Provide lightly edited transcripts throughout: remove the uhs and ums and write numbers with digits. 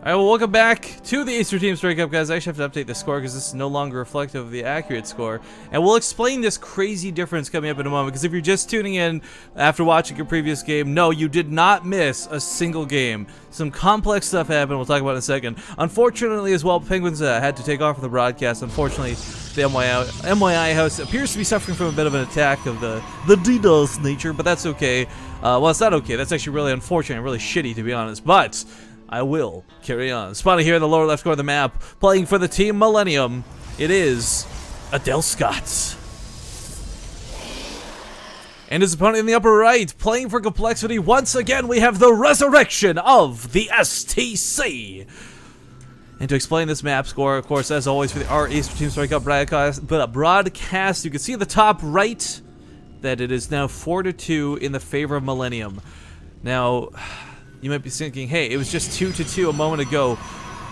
Alright, well, welcome back to the Easter Team Strike Up, guys. I actually have to update the score because this is no longer reflective of the accurate score. And we'll explain this crazy difference coming up in a moment, because if you're just tuning in after watching your previous game, no, you did not miss a single game. Some complex stuff happened, we'll talk about it in a second. Unfortunately, as well, Penguins had to take off from the broadcast. Unfortunately, the MYI house appears to be suffering from a bit of an attack of the DDoS nature, but that's okay. Well, it's not okay. That's actually really unfortunate and really shitty, to be honest. But I will carry on. Spotted here in the lower left corner of the map, playing for the team Millenium, it is Adelscott. And his opponent in the upper right, playing for complexity, once again we have the resurrection of the STC. And to explain this map score, of course, as always, for the our Easter Team Strike Up broadcast, you can see at the top right that it is now 4-2 in the favor of Millenium. Now, you might be thinking, hey, it was just 2-2 a moment ago.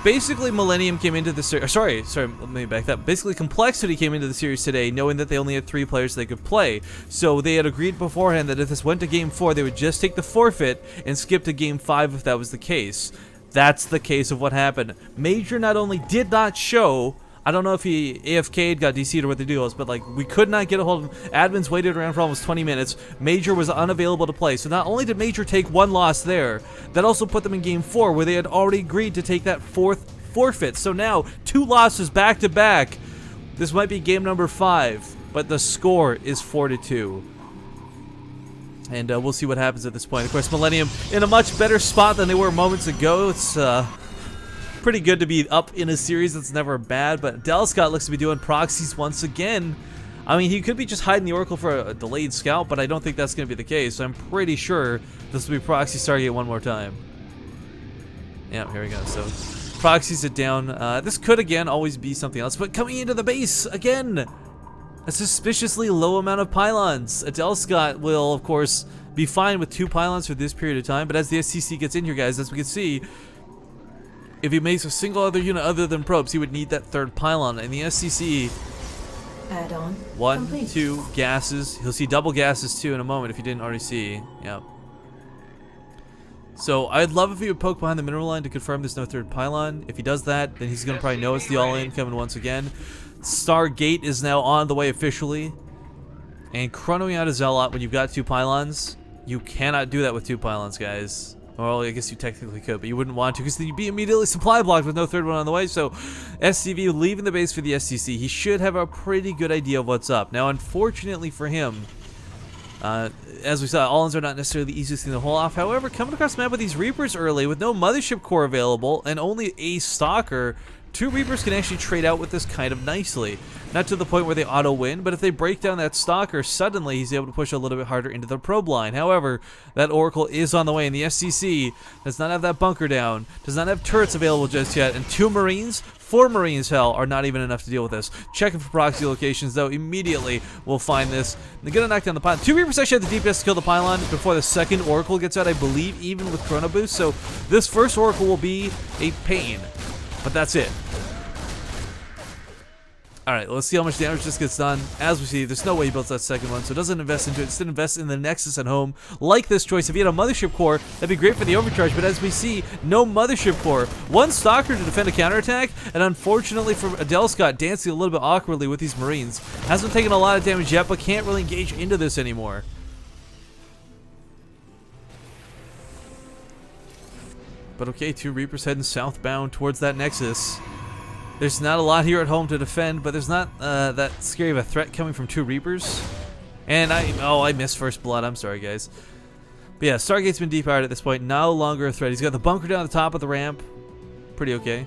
Basically, Millenium came into the series. Sorry, let me back that. Basically, Complexity came into the series today knowing that they only had 3 players they could play. So they had agreed beforehand that if this went to Game 4, they would just take the forfeit and skip to Game 5 if that was the case. That's the case of what happened. Major not only did not show, I don't know if he AFK'd, got DC'd, or what the deal was, but like, we could not get a hold of him. Admins waited around for almost 20 minutes. Major was unavailable to play. So not only did Major take 1 loss there, that also put them in Game 4, where they had already agreed to take that 4th forfeit. So now, 2 losses back to back. This might be game number 5, but the score is 4-2. And we'll see what happens at this point. Of course, Millenium in a much better spot than they were moments ago. It's pretty good to be up in a series. That's never bad, but Adelscott looks to be doing proxies once again. I mean, he could be just hiding the Oracle for a delayed scout, but I don't think that's going to be the case. So I'm pretty sure this will be proxy Stargate one more time. Yeah, here we go. So proxies it down. This could again always be something else, but coming into the base again, a suspiciously low amount of pylons. Adelscott will, of course, be fine with 2 pylons for this period of time, but as the STC gets in here, guys, as we can see, if he makes a single other unit other than probes, he would need that 3rd pylon. And the STC, add-on 1, complete. 2 gases. He'll see double gases too in a moment if you didn't already see. Yep. So I'd love if he would poke behind the mineral line to confirm there's no 3rd pylon. If he does that, then he's gonna probably know it's the all-in coming once again. Stargate is now on the way officially. And chronoing out a Zealot when you've got 2 pylons, you cannot do that with 2 pylons, guys. Well, I guess you technically could, but you wouldn't want to because then you'd be immediately supply blocked with no 3rd one on the way. So, SCV leaving the base for the STC. He should have a pretty good idea of what's up. Now, unfortunately for him, as we saw, all-ins are not necessarily the easiest thing to hold off. However, coming across the map with these Reapers early, with no Mothership Core available, and only a Stalker, 2 Reapers can actually trade out with this kind of nicely. Not to the point where they auto-win, but if they break down that Stalker, suddenly he's able to push a little bit harder into the probe line. However, that Oracle is on the way, and the SCC does not have that bunker down, does not have turrets available just yet, and 2 Marines, 4 Marines, hell, are not even enough to deal with this. Checking for proxy locations, though, immediately we'll find this. They're gonna knock down the pylon. 2 Reapers actually have the DPS to kill the pylon before the 2nd Oracle gets out, I believe, even with Chrono Boost, so this first Oracle will be a pain, but that's it. Alright, let's see how much damage this gets done. As we see, there's no way he builds that 2nd one, so it doesn't invest into it. Instead, invest in the Nexus at home. Like this choice, if he had a Mothership Core, that'd be great for the overcharge, but as we see, no Mothership Core. 1 Stalker to defend a counterattack, and unfortunately for Adelscott, dancing a little bit awkwardly with these Marines. Hasn't taken a lot of damage yet, but can't really engage into this anymore. But okay, 2 Reapers heading southbound towards that Nexus. There's not a lot here at home to defend, but there's not that scary of a threat coming from 2 Reapers. And I missed first blood. I'm sorry, guys. But yeah, Stargate's been depowered at this point. No longer a threat. He's got the bunker down at the top of the ramp. Pretty okay.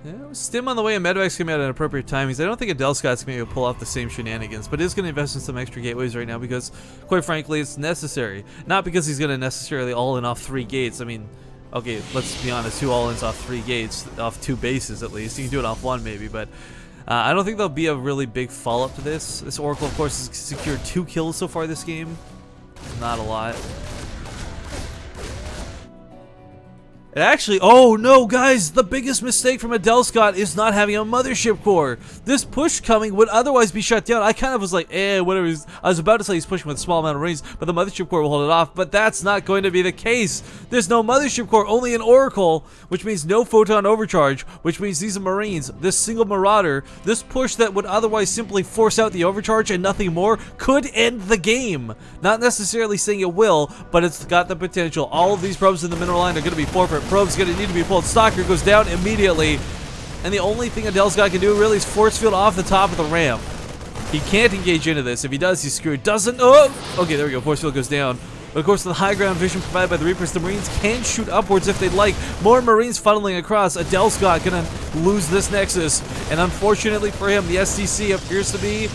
Yeah, Stim on the way, and Medvac's coming out at appropriate timings. I don't think Adelscott's going to pull off the same shenanigans, but is going to invest in some extra gateways right now because, quite frankly, it's necessary. Not because he's going to necessarily all-in off 3 gates. I mean, okay, let's be honest, 2 all-ins off 3 gates, off 2 bases at least. You can do it off 1 maybe, but I don't think there'll be a really big follow-up to this. This Oracle, of course, has secured 2 kills so far this game. Not a lot. And actually, oh no, guys, the biggest mistake from Adelscott is not having a mothership core. This push coming would otherwise be shut down. I kind of was like, whatever. I was about to say he's pushing with a small amount of Marines, but the mothership core will hold it off. But that's not going to be the case. There's no mothership core, only an Oracle, which means no photon overcharge, which means these are Marines, this single Marauder, this push that would otherwise simply force out the overcharge and nothing more, could end the game. Not necessarily saying it will, but it's got the potential. All of these probes in the mineral line are going to be forfeit. Probe's going to need to be pulled. Stalker goes down immediately. And the only thing Adelscott can do really is force field off the top of the ramp. He can't engage into this. If he does, he's screwed. Doesn't. Oh! Okay, there we go. Force field goes down. But of course, the high ground vision provided by the Reapers, the Marines can shoot upwards if they'd like. More Marines funneling across. Adelscott gonna lose this Nexus. And unfortunately for him, the STC appears to be,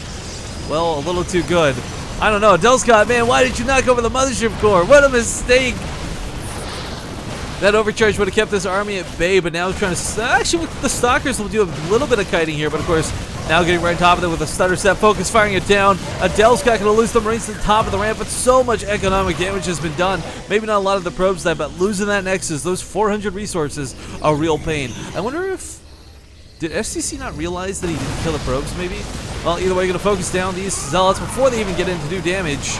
well, a little too good. I don't know. Adelscott, man, why did you not go for the mothership core? What a mistake! That overcharge would have kept this army at bay, but now trying to... Actually, with the Stalkers, will do a little bit of kiting here, but of course, now getting right on top of it with a stutter step, focus, firing it down. Adelscott going to lose the Marines to the top of the ramp, but so much economic damage has been done. Maybe not a lot of the probes that, but losing that Nexus, those 400 resources, a real pain. I wonder if... Did STC not realize that he didn't kill the probes, maybe? Well, either way, going to focus down these Zealots before they even get in to do damage.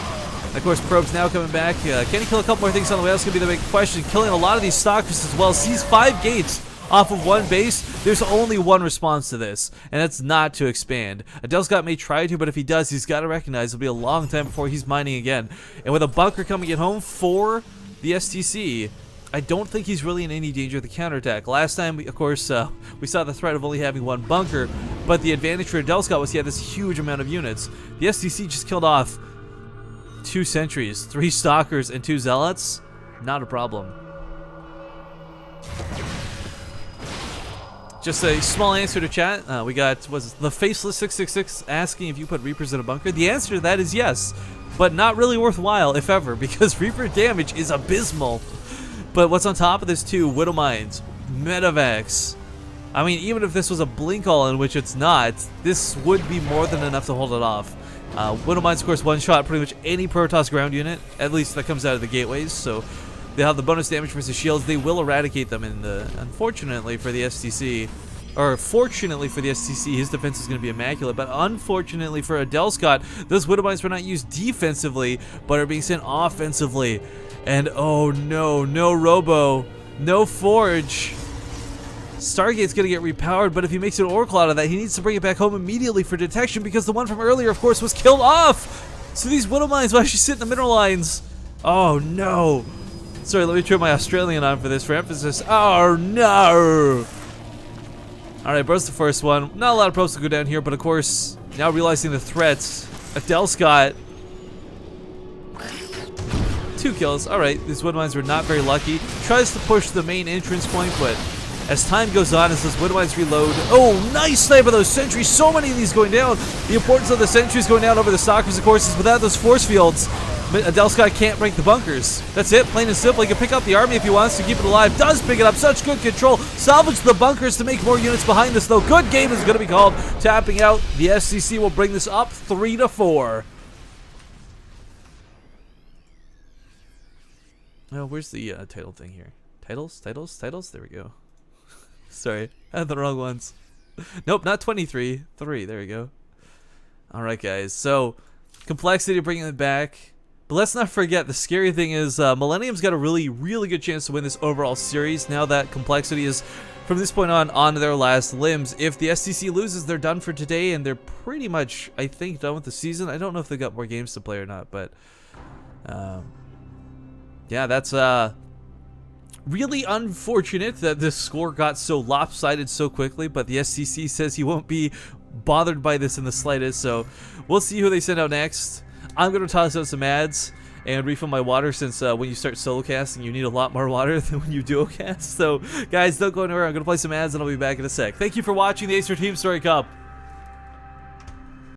Of course, Probe's now coming back. Can he kill a couple more things on the way? That's going to be the big question. Killing a lot of these Stalkers as well. Sees 5 gates off of one base. There's only one response to this, and that's not to expand. Adelscott may try to, but if he does, he's got to recognize it'll be a long time before he's mining again. And with a bunker coming at home for the STC, I don't think he's really in any danger of the counterattack. Last time, of course, we saw the threat of only having one bunker, but the advantage for Adelscott was he had this huge amount of units. The STC just killed off 2 sentries, 3 Stalkers, and 2 Zealots. Not a problem. Just a small answer to chat. We got, was the Faceless 666 asking if you put Reapers in a bunker. The answer to that is yes, but not really worthwhile, if ever, because Reaper damage is abysmal. But what's on top of this too? Widow Mines, Medevacs. I mean, even if this was a blink all, in which it's not, this would be more than enough to hold it off. Widow Mines, of course, one-shot pretty much any Protoss ground unit, at least that comes out of the gateways, so they have the bonus damage versus shields. They will eradicate them, and unfortunately for the STC, or fortunately for the STC, his defense is going to be immaculate, but unfortunately for Adelscott, those Widow Mines were not used defensively, but are being sent offensively. And oh no, no Robo, no Forge. Stargate's going to get repowered, but if he makes an Oracle out of that, he needs to bring it back home immediately for detection, because the one from earlier, of course, was killed off. So these Widow Mines will actually sit in the mineral lines. Oh no. Sorry, let me turn my Australian on for this for emphasis. Oh no. Alright, bro's the first one. Not a lot of pros to go down here, but of course, now realizing the threats, Adelscott. 2 kills. Alright, these Widow Mines were not very lucky. Tries to push the main entrance point, but as time goes on, as those Widow Mines reload, oh, nice snipe of those sentries. So many of these going down. The importance of the sentries going down over the Stalkers, of course, is without those force fields, Adelscott can't break the bunkers. That's it, plain and simple. He can pick up the army if he wants to keep it alive. Does pick it up. Such good control. Salvage the bunkers to make more units behind this, though. Good game is going to be called. Tapping out. The SCC will bring this up 3-4. Oh, where's the title thing here? Titles? There we go. Sorry, I had the wrong ones. Nope, not 23. 3, there we go. Alright, guys, so complexity bringing it back. But let's not forget, the scary thing is Millenium's got a really, really good chance to win this overall series now that complexity is, from this point on to their last limbs. If the STC loses, they're done for today, and they're pretty much, I think, done with the season. I don't know if they've got more games to play or not, but yeah, that's really unfortunate that this score got so lopsided so quickly, but the STC says he won't be bothered by this in the slightest, so we'll see who they send out next. I'm going to toss out some ads and refill my water, since when you start solo casting, you need a lot more water than when you duo cast. So, guys, don't go anywhere. I'm going to play some ads, and I'll be back in a sec. Thank you for watching the Acer Team Story Cup.